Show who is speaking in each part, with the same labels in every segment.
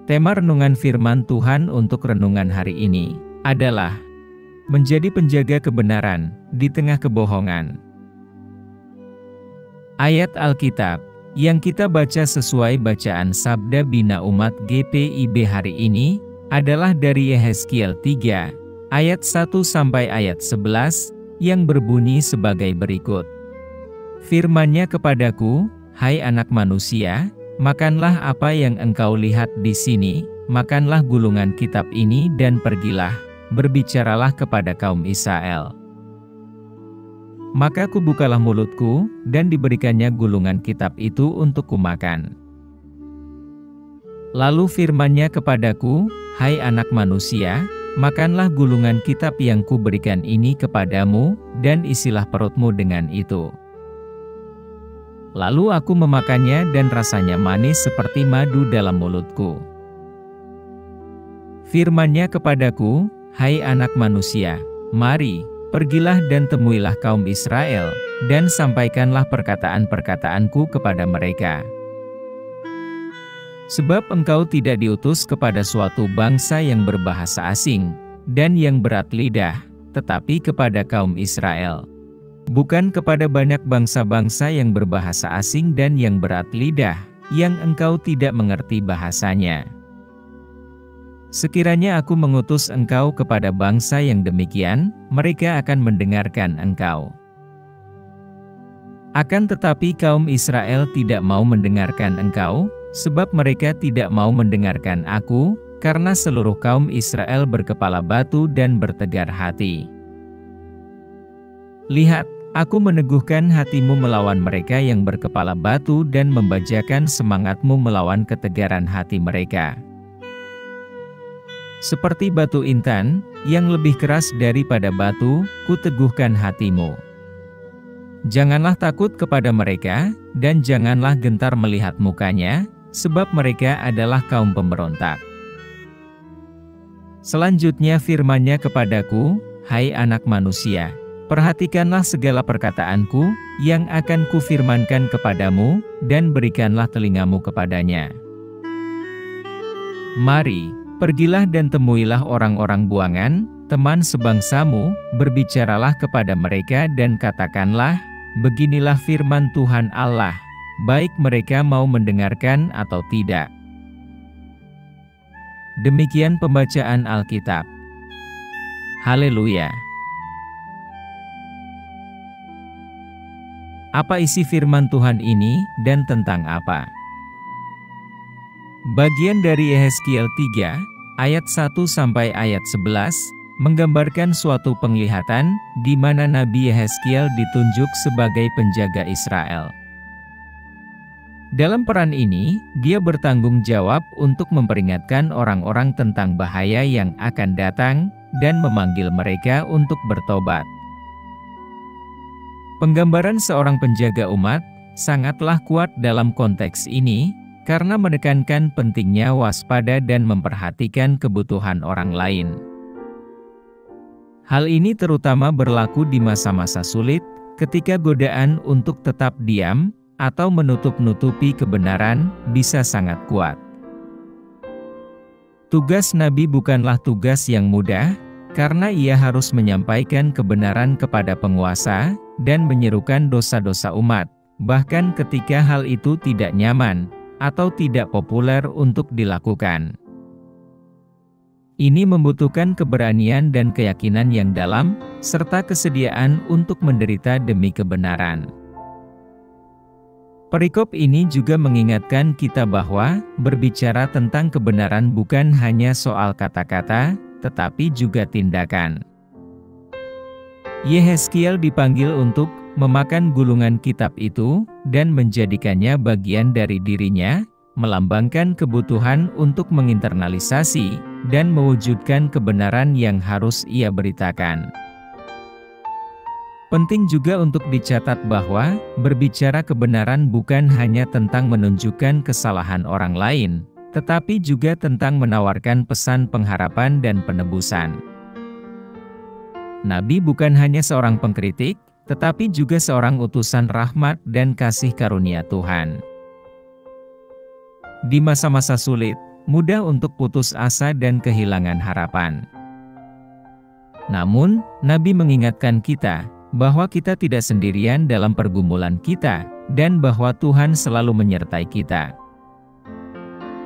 Speaker 1: Tema renungan firman Tuhan untuk renungan hari ini adalah menjadi penjaga kebenaran di tengah kebohongan. Ayat Alkitab yang kita baca sesuai bacaan Sabda Bina Umat GPIB hari ini adalah dari Yehezkiel 3 ayat 1 sampai ayat 11 yang berbunyi sebagai berikut. Firman-Nya kepadaku, hai anak manusia, makanlah apa yang engkau lihat di sini, makanlah gulungan kitab ini dan pergilah, berbicaralah kepada kaum Israel. Maka kubukalah mulutku, dan diberikannya gulungan kitab itu untuk kumakan. Lalu firman-Nya kepadaku, hai anak manusia, makanlah gulungan kitab yang kuberikan ini kepadamu, dan isilah perutmu dengan itu. Lalu aku memakannya dan rasanya manis seperti madu dalam mulutku. Firman-Nya kepadaku, hai anak manusia, mari, pergilah dan temuilah kaum Israel, dan sampaikanlah perkataan-perkataanku kepada mereka. Sebab engkau tidak diutus kepada suatu bangsa yang berbahasa asing, dan yang berat lidah, tetapi kepada kaum Israel. Bukan kepada banyak bangsa-bangsa yang berbahasa asing dan yang berat lidah, yang engkau tidak mengerti bahasanya. Sekiranya aku mengutus engkau kepada bangsa yang demikian, mereka akan mendengarkan engkau. Akan tetapi kaum Israel tidak mau mendengarkan engkau, sebab mereka tidak mau mendengarkan aku, karena seluruh kaum Israel berkepala batu dan bertegar hati. Lihat, aku meneguhkan hatimu melawan mereka yang berkepala batu dan membajakan semangatmu melawan ketegaran hati mereka. Seperti batu intan, yang lebih keras daripada batu, kuteguhkan hatimu. Janganlah takut kepada mereka, dan janganlah gentar melihat mukanya, sebab mereka adalah kaum pemberontak. Selanjutnya firman-Nya kepadaku, hai anak manusia, perhatikanlah segala perkataanku, yang akan kufirmankan kepadamu, dan berikanlah telingamu kepadanya. Mari, pergilah dan temuilah orang-orang buangan, teman sebangsamu, berbicaralah kepada mereka dan katakanlah, beginilah firman Tuhan Allah, baik mereka mau mendengarkan atau tidak. Demikian pembacaan Alkitab. Haleluya. Apa isi firman Tuhan ini, dan tentang apa? Bagian dari Yehezkiel 3, ayat 1 sampai ayat 11, menggambarkan suatu penglihatan, di mana Nabi Yehezkiel ditunjuk sebagai penjaga Israel. Dalam peran ini, dia bertanggung jawab untuk memperingatkan orang-orang tentang bahaya yang akan datang, dan memanggil mereka untuk bertobat. Penggambaran seorang penjaga umat, sangatlah kuat dalam konteks ini, karena menekankan pentingnya waspada dan memperhatikan kebutuhan orang lain. Hal ini terutama berlaku di masa-masa sulit, ketika godaan untuk tetap diam, atau menutup-nutupi kebenaran, bisa sangat kuat. Tugas Nabi bukanlah tugas yang mudah, karena ia harus menyampaikan kebenaran kepada penguasa, dan menyerukan dosa-dosa umat, bahkan ketika hal itu tidak nyaman, atau tidak populer untuk dilakukan. Ini membutuhkan keberanian dan keyakinan yang dalam, serta kesediaan untuk menderita demi kebenaran. Perikop ini juga mengingatkan kita bahwa, berbicara tentang kebenaran bukan hanya soal kata-kata, tetapi juga tindakan. Yehezkiel dipanggil untuk memakan gulungan kitab itu, dan menjadikannya bagian dari dirinya, melambangkan kebutuhan untuk menginternalisasi, dan mewujudkan kebenaran yang harus ia beritakan. Penting juga untuk dicatat bahwa, berbicara kebenaran bukan hanya tentang menunjukkan kesalahan orang lain, tetapi juga tentang menawarkan pesan pengharapan dan penebusan. Nabi bukan hanya seorang pengkritik, tetapi juga seorang utusan rahmat dan kasih karunia Tuhan. Di masa-masa sulit, mudah untuk putus asa dan kehilangan harapan. Namun, Nabi mengingatkan kita bahwa kita tidak sendirian dalam pergumulan kita, dan bahwa Tuhan selalu menyertai kita.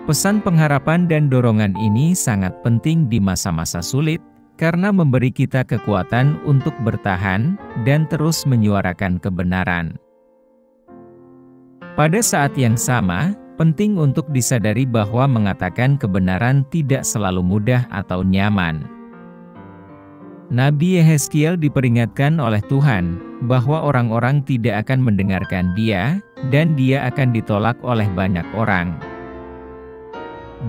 Speaker 1: Pesan pengharapan dan dorongan ini sangat penting di masa-masa sulit, karena memberi kita kekuatan untuk bertahan dan terus menyuarakan kebenaran. Pada saat yang sama, penting untuk disadari bahwa mengatakan kebenaran tidak selalu mudah atau nyaman. Nabi Yehezkiel diperingatkan oleh Tuhan bahwa orang-orang tidak akan mendengarkan dia, dan dia akan ditolak oleh banyak orang.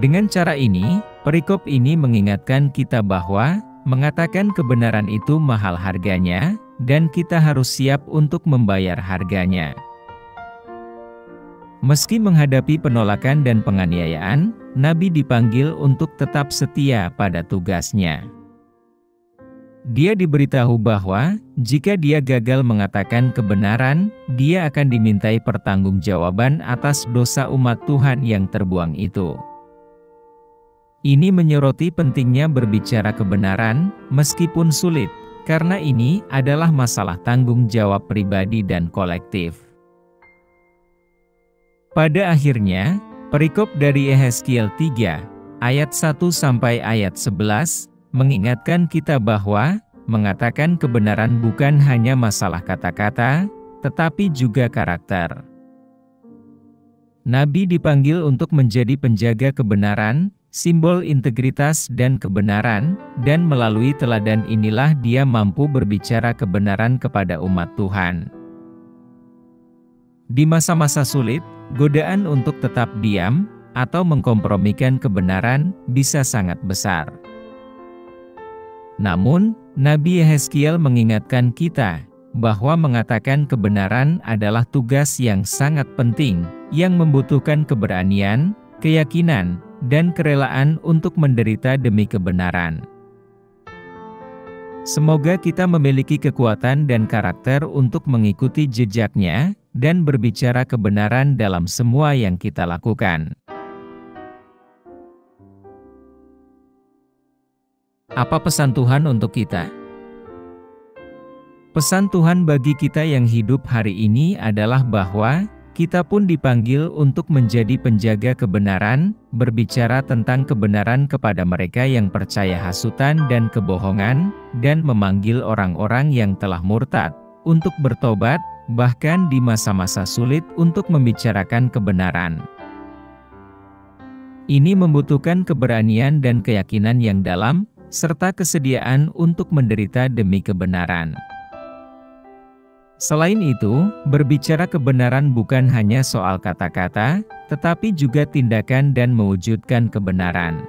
Speaker 1: Dengan cara ini, perikop ini mengingatkan kita bahwa mengatakan kebenaran itu mahal harganya, dan kita harus siap untuk membayar harganya. Meski menghadapi penolakan dan penganiayaan, Nabi dipanggil untuk tetap setia pada tugasnya. Dia diberitahu bahwa, jika dia gagal mengatakan kebenaran, dia akan dimintai pertanggungjawaban atas dosa umat Tuhan yang terbuang itu. Ini menyoroti pentingnya berbicara kebenaran, meskipun sulit, karena ini adalah masalah tanggung jawab pribadi dan kolektif. Pada akhirnya, perikop dari Yehezkiel 3, ayat 1 sampai ayat 11, mengingatkan kita bahwa mengatakan kebenaran bukan hanya masalah kata-kata, tetapi juga karakter. Nabi dipanggil untuk menjadi penjaga kebenaran, simbol integritas dan kebenaran, dan melalui teladan inilah dia mampu berbicara kebenaran kepada umat Tuhan. Di masa-masa sulit, godaan untuk tetap diam atau mengkompromikan kebenaran bisa sangat besar. Namun, Nabi Yehezkiel mengingatkan kita bahwa mengatakan kebenaran adalah tugas yang sangat penting, yang membutuhkan keberanian, keyakinan, dan kerelaan untuk menderita demi kebenaran. Semoga kita memiliki kekuatan dan karakter untuk mengikuti jejaknya, dan berbicara kebenaran dalam semua yang kita lakukan. Apa pesan Tuhan untuk kita? Pesan Tuhan bagi kita yang hidup hari ini adalah bahwa kita pun dipanggil untuk menjadi penjaga kebenaran, berbicara tentang kebenaran kepada mereka yang percaya hasutan dan kebohongan, dan memanggil orang-orang yang telah murtad untuk bertobat, bahkan di masa-masa sulit untuk membicarakan kebenaran. Ini membutuhkan keberanian dan keyakinan yang dalam, serta kesediaan untuk menderita demi kebenaran. Selain itu, berbicara kebenaran bukan hanya soal kata-kata, tetapi juga tindakan dan mewujudkan kebenaran.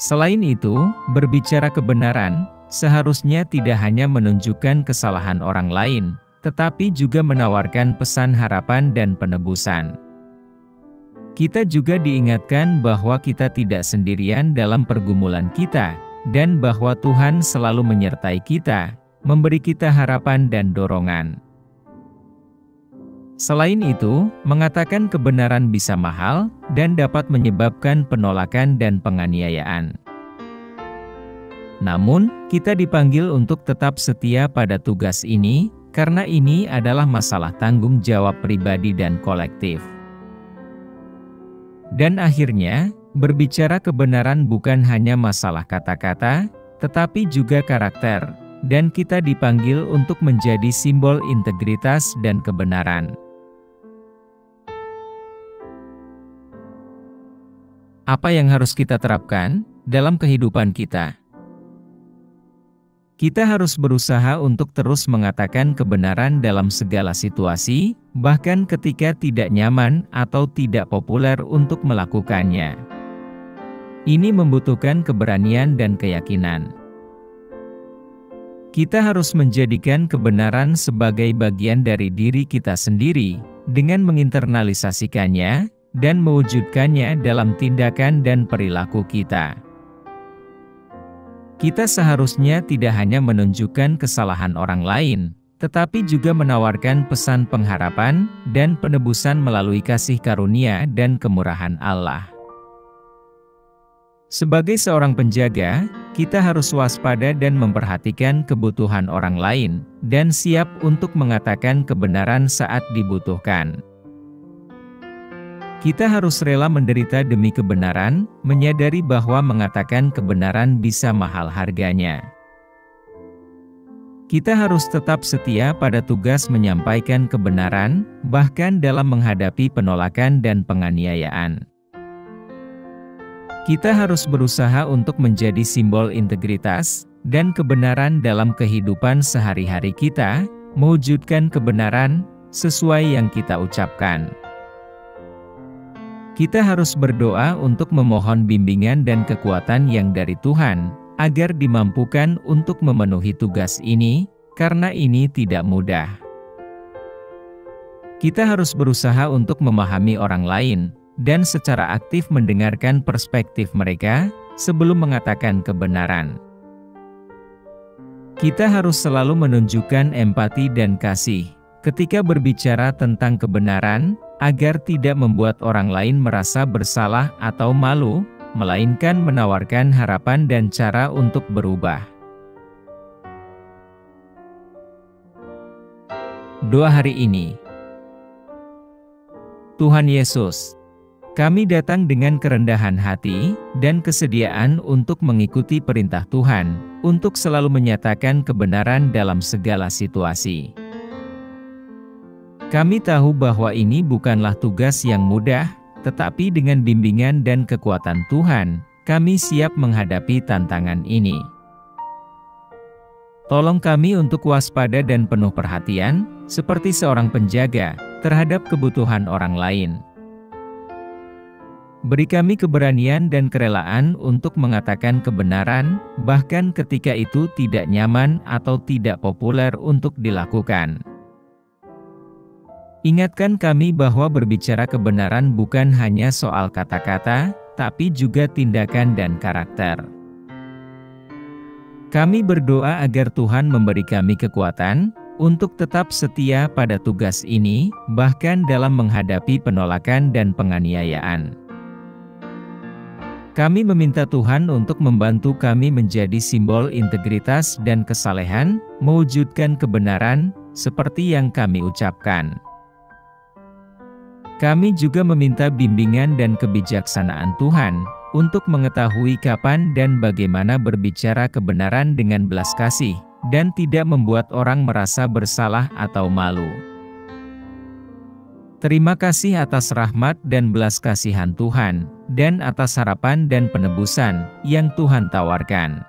Speaker 1: Selain itu, berbicara kebenaran seharusnya tidak hanya menunjukkan kesalahan orang lain, tetapi juga menawarkan pesan harapan dan penebusan. Kita juga diingatkan bahwa kita tidak sendirian dalam pergumulan kita, dan bahwa Tuhan selalu menyertai kita, memberi kita harapan dan dorongan. Selain itu, mengatakan kebenaran bisa mahal, dan dapat menyebabkan penolakan dan penganiayaan. Namun, kita dipanggil untuk tetap setia pada tugas ini, karena ini adalah masalah tanggung jawab pribadi dan kolektif. Dan akhirnya, berbicara kebenaran bukan hanya masalah kata-kata, tetapi juga karakter, dan kita dipanggil untuk menjadi simbol integritas dan kebenaran. Apa yang harus kita terapkan dalam kehidupan kita? Kita harus berusaha untuk terus mengatakan kebenaran dalam segala situasi, bahkan ketika tidak nyaman atau tidak populer untuk melakukannya. Ini membutuhkan keberanian dan keyakinan. Kita harus menjadikan kebenaran sebagai bagian dari diri kita sendiri, dengan menginternalisasikannya, dan mewujudkannya dalam tindakan dan perilaku kita. Kita seharusnya tidak hanya menunjukkan kesalahan orang lain, tetapi juga menawarkan pesan pengharapan dan penebusan melalui kasih karunia dan kemurahan Allah. Sebagai seorang penjaga, kita harus waspada dan memperhatikan kebutuhan orang lain, dan siap untuk mengatakan kebenaran saat dibutuhkan. Kita harus rela menderita demi kebenaran, menyadari bahwa mengatakan kebenaran bisa mahal harganya. Kita harus tetap setia pada tugas menyampaikan kebenaran, bahkan dalam menghadapi penolakan dan penganiayaan. Kita harus berusaha untuk menjadi simbol integritas dan kebenaran dalam kehidupan sehari-hari kita, mewujudkan kebenaran sesuai yang kita ucapkan. Kita harus berdoa untuk memohon bimbingan dan kekuatan yang dari Tuhan, agar dimampukan untuk memenuhi tugas ini, karena ini tidak mudah. Kita harus berusaha untuk memahami orang lain, dan secara aktif mendengarkan perspektif mereka, sebelum mengatakan kebenaran. Kita harus selalu menunjukkan empati dan kasih, ketika berbicara tentang kebenaran, agar tidak membuat orang lain merasa bersalah atau malu, melainkan menawarkan harapan dan cara untuk berubah. Doa hari ini. Tuhan Yesus, kami datang dengan kerendahan hati dan kesediaan untuk mengikuti perintah Tuhan, untuk selalu menyatakan kebenaran dalam segala situasi. Kami tahu bahwa ini bukanlah tugas yang mudah, tetapi dengan bimbingan dan kekuatan Tuhan, kami siap menghadapi tantangan ini. Tolong kami untuk waspada dan penuh perhatian, seperti seorang penjaga, terhadap kebutuhan orang lain. Beri kami keberanian dan kerelaan untuk mengatakan kebenaran, bahkan ketika itu tidak nyaman atau tidak populer untuk dilakukan. Ingatkan kami bahwa berbicara kebenaran bukan hanya soal kata-kata, tapi juga tindakan dan karakter. Kami berdoa agar Tuhan memberi kami kekuatan untuk tetap setia pada tugas ini, bahkan dalam menghadapi penolakan dan penganiayaan. Kami meminta Tuhan untuk membantu kami menjadi simbol integritas dan kesalehan, mewujudkan kebenaran, seperti yang kami ucapkan. Kami juga meminta bimbingan dan kebijaksanaan Tuhan, untuk mengetahui kapan dan bagaimana berbicara kebenaran dengan belas kasih, dan tidak membuat orang merasa bersalah atau malu. Terima kasih atas rahmat dan belas kasihan Tuhan, dan atas harapan dan penebusan yang Tuhan tawarkan.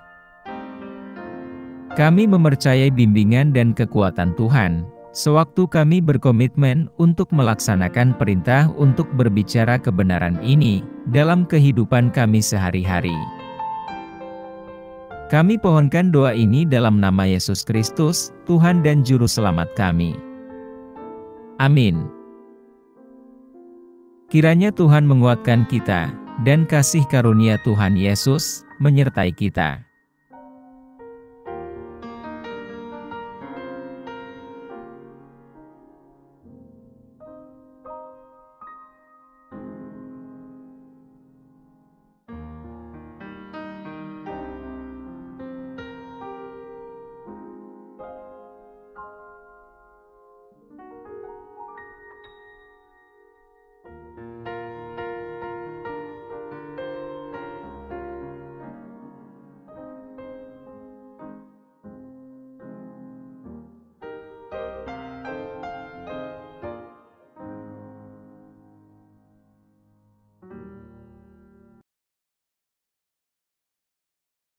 Speaker 1: Kami mempercayai bimbingan dan kekuatan Tuhan, sewaktu kami berkomitmen untuk melaksanakan perintah untuk berbicara kebenaran ini dalam kehidupan kami sehari-hari. Kami pohonkan doa ini dalam nama Yesus Kristus, Tuhan dan Juru Selamat kami. Amin. Kiranya Tuhan menguatkan kita, dan kasih karunia Tuhan Yesus menyertai kita.